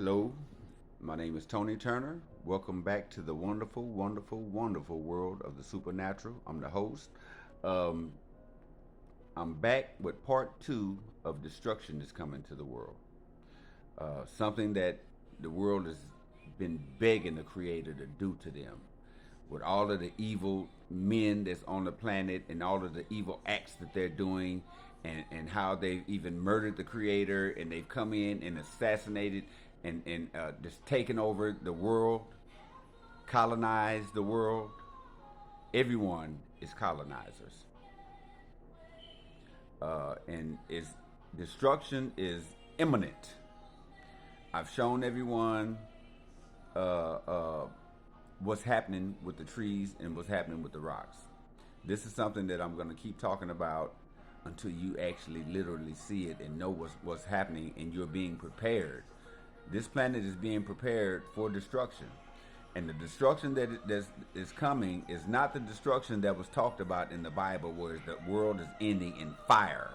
Hello, my name is Tony Turner. Welcome back to the wonderful, wonderful, wonderful world of the supernatural. I'm the host. Um, I'm back with part two of destruction is coming to the world. Something that the world has been begging the Creator to do to them. With all of the evil men that's on the planet and all of the evil acts that they're doing, and how they've even murdered the Creator, and they've come in and assassinated and just taken over the world, colonized the world. Everyone is colonizers, and is destruction is imminent. I've shown everyone uh, uh, what's happening with the trees and what's happening with the rocks. This is something that I'm going to keep talking about until you actually literally see it and know what's happening, and you're being prepared. This planet is being prepared for destruction. And the destruction that is coming is not the destruction that was talked about in the Bible, where the world is ending in fire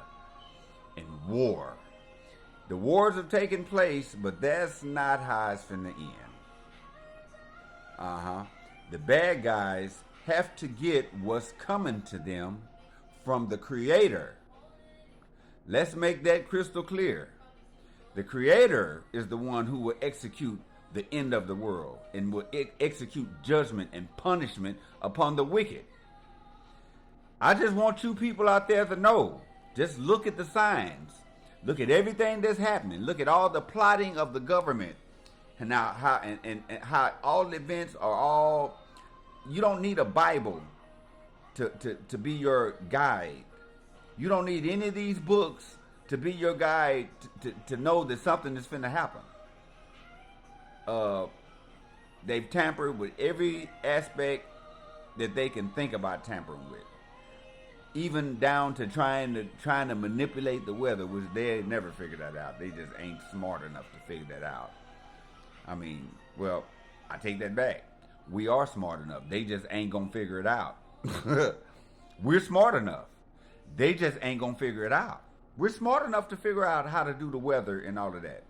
and war. The wars have taken place, but that's not how it's finna end. The bad guys have to get what's coming to them from the Creator. Let's make that crystal clear. The Creator is the one who will execute the end of the world and will execute judgment and punishment upon the wicked. I just want you people out there to know. Just look at the signs. Look at everything that's happening. Look at all the plotting of the government, and now and how all events are all. You don't need a Bible to be your guide. You don't need any of these books to be your guide to know that something is finna happen. They've tampered with every aspect that they can think about tampering with, even down to trying to manipulate the weather, which they never figured that out. They just ain't smart enough to figure that out. I mean, well, I take that back. We are smart enough. They just ain't gonna figure it out. We're smart enough. They just ain't gonna figure it out. We're smart enough to figure out how to do the weather and all of that.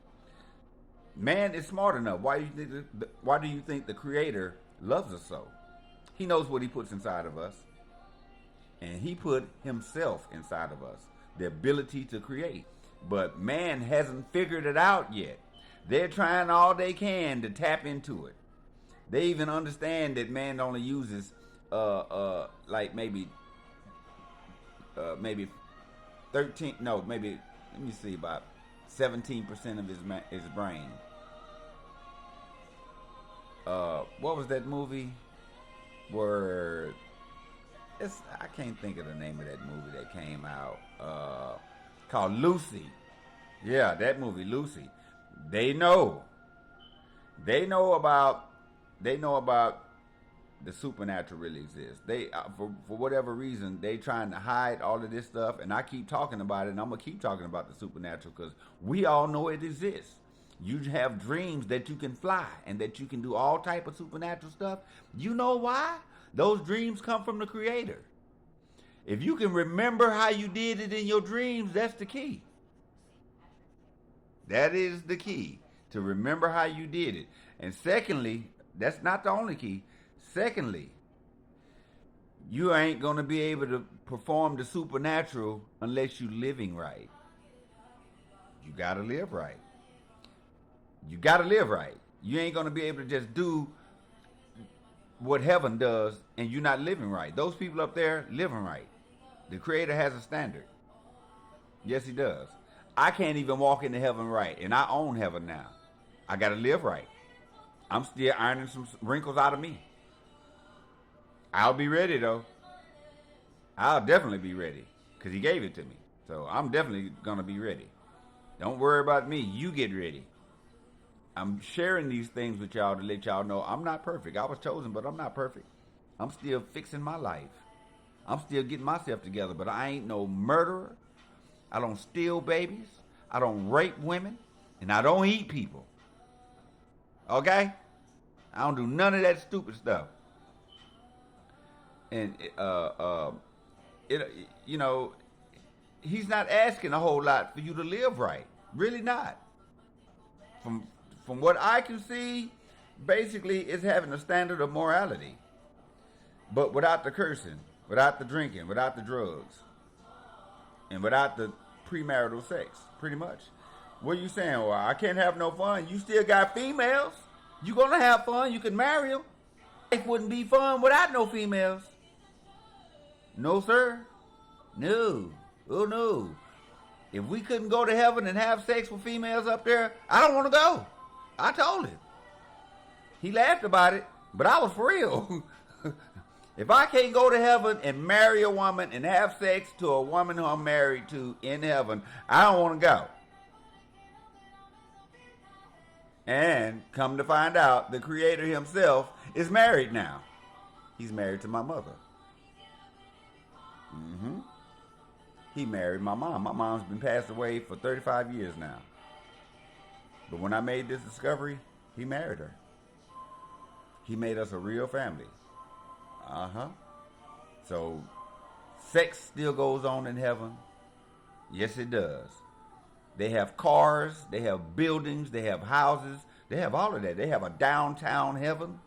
Man is smart enough. Why do you think the Creator loves us so? He knows what He puts inside of us. And He put Himself inside of us. The ability to create. But man hasn't figured it out yet. They're trying all they can to tap into it. They even understand that man only uses like maybe 13, no, maybe, let me see, about 17% of his brain. What was that movie where I can't think of the name of that movie that came out, called Lucy. Yeah, that movie, Lucy. They know about the supernatural really exists. They for whatever reason they trying to hide all of this stuff, and I keep talking about it, and I'm gonna keep talking about the supernatural because we all know it exists. You have dreams that you can fly and that you can do all type of supernatural stuff. You know why? Those dreams come from the Creator. If you can remember how you did it in your dreams, that's the key. That is the key, to remember how you did it. And secondly, that's not the only key. Secondly, you ain't going to be able to perform the supernatural unless you living right. You got to live right. You got to live right. You ain't going to be able to just do what heaven does and you're not living right. Those people up there living right. The Creator has a standard. Yes, He does. I can't even walk into heaven right, and I own heaven now. I got to live right. I'm still ironing some wrinkles out of me. I'll be ready, though. I'll definitely be ready, because He gave it to me. So I'm definitely going to be ready. Don't worry about me. You get ready. I'm sharing these things with y'all to let y'all know I'm not perfect. I was chosen, but I'm not perfect. I'm still fixing my life. I'm still getting myself together, but I ain't no murderer. I don't steal babies. I don't rape women. And I don't eat people. Okay? I don't do none of that stupid stuff. And you know, He's not asking a whole lot for you to live right. Really not. from what I can see, basically it's having a standard of morality, but without the cursing, without the drinking, without the drugs, and without the premarital sex, pretty much. What are you saying? Well, I can't have no fun. You still got females. You gonna have fun. You can marry them. Life wouldn't be fun without no females. No, sir. No. Oh, no. If we couldn't go to heaven and have sex with females up there, I don't want to go. I told him. He laughed about it, but I was for real. If I can't go to heaven and marry a woman and have sex to a woman who I'm married to in heaven, I don't want to go. And come to find out, the Creator himself is married now. He's married to my mother. He married my mom. My mom's been passed away for 35 years now. But when I made this discovery, he married her. He made us a real family. So, sex still goes on in heaven. Yes, it does. They have cars, they have buildings, they have houses, they have all of that. They have a downtown heaven.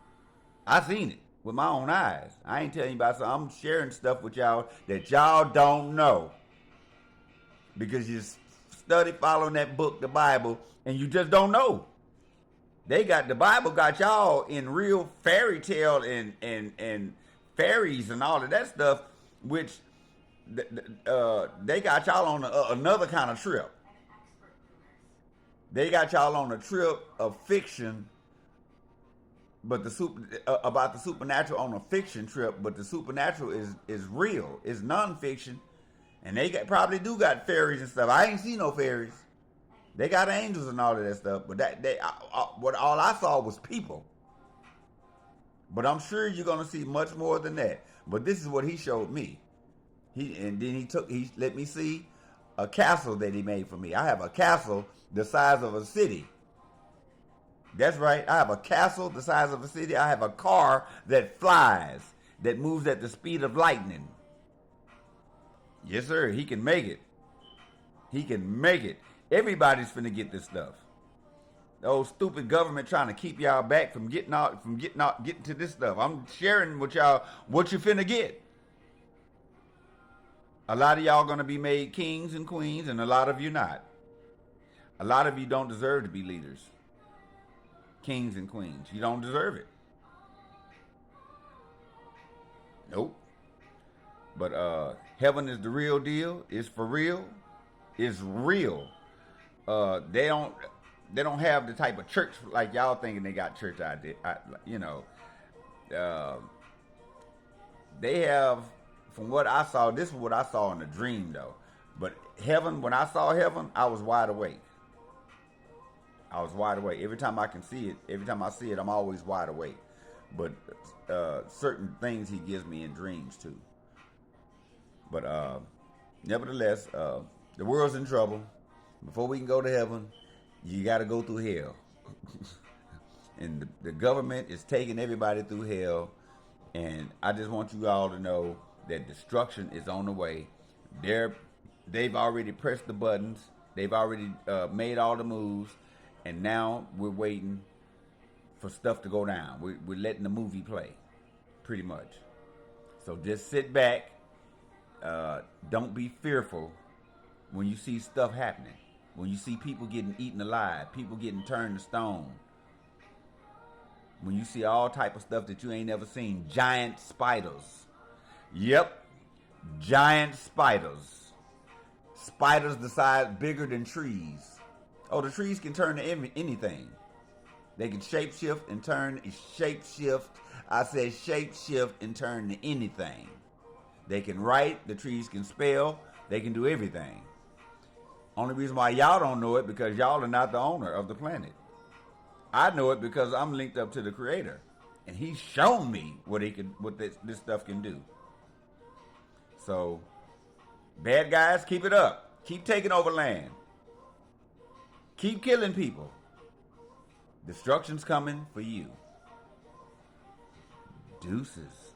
I seen it with my own eyes. I ain't telling you about something. I'm sharing stuff with y'all that y'all don't know. Because you study following that book, the Bible, and you just don't know. They got the Bible got y'all in real fairy tale and fairies and all of that stuff, which they got y'all on another kind of trip. They got y'all on a trip of fiction, but about the supernatural on a fiction trip, but the supernatural is real. It's non-fiction, and they probably do got fairies and stuff. I ain't seen no fairies. They got angels and all of that stuff, but what all I saw was people. But I'm sure you're gonna see much more than that. But this is what he showed me. He let me see a castle that he made for me. I have a castle the size of a city. That's right. I have a castle the size of a city. I have a car that flies, that moves at the speed of lightning. Yes, sir. He can make it. He can make it. Everybody's finna get this stuff. The old stupid government trying to keep y'all back from getting to this stuff. I'm sharing with y'all what you finna get. A lot of y'all gonna be made kings and queens, and a lot of you not. A lot of you don't deserve to be leaders. Kings and queens. You don't deserve it. Nope. But heaven is the real deal. It's for real. It's real. They don't have the type of church like y'all thinking they got church out there. They have, from what I saw, this is what I saw in a dream though. But heaven, when I saw heaven, I was wide awake. I was wide awake. Every time I can see it, every time I see it, I'm always wide awake. But certain things he gives me in dreams too. But nevertheless, the world's in trouble. Before we can go to heaven, you got to go through hell. And the government is taking everybody through hell. And I just want you all to know that destruction is on the way. They've already pressed the buttons. They've already made all the moves. And now we're waiting for stuff to go down. We're letting the movie play, pretty much. So just sit back. Don't be fearful when you see stuff happening. When you see people getting eaten alive, people getting turned to stone. When you see all type of stuff that you ain't never seen. Giant spiders. Yep. Giant spiders. Spiders the size bigger than trees. Oh, the trees can turn to anything. They can shapeshift and turn, shapeshift. I said shapeshift and turn to anything. They can write, the trees can spell, they can do everything. Only reason why y'all don't know it because y'all are not the owner of the planet. I know it because I'm linked up to the Creator. And he's shown me what this stuff can do. So, bad guys, keep it up. Keep taking over land. Keep killing people. Destruction's coming for you. Deuces.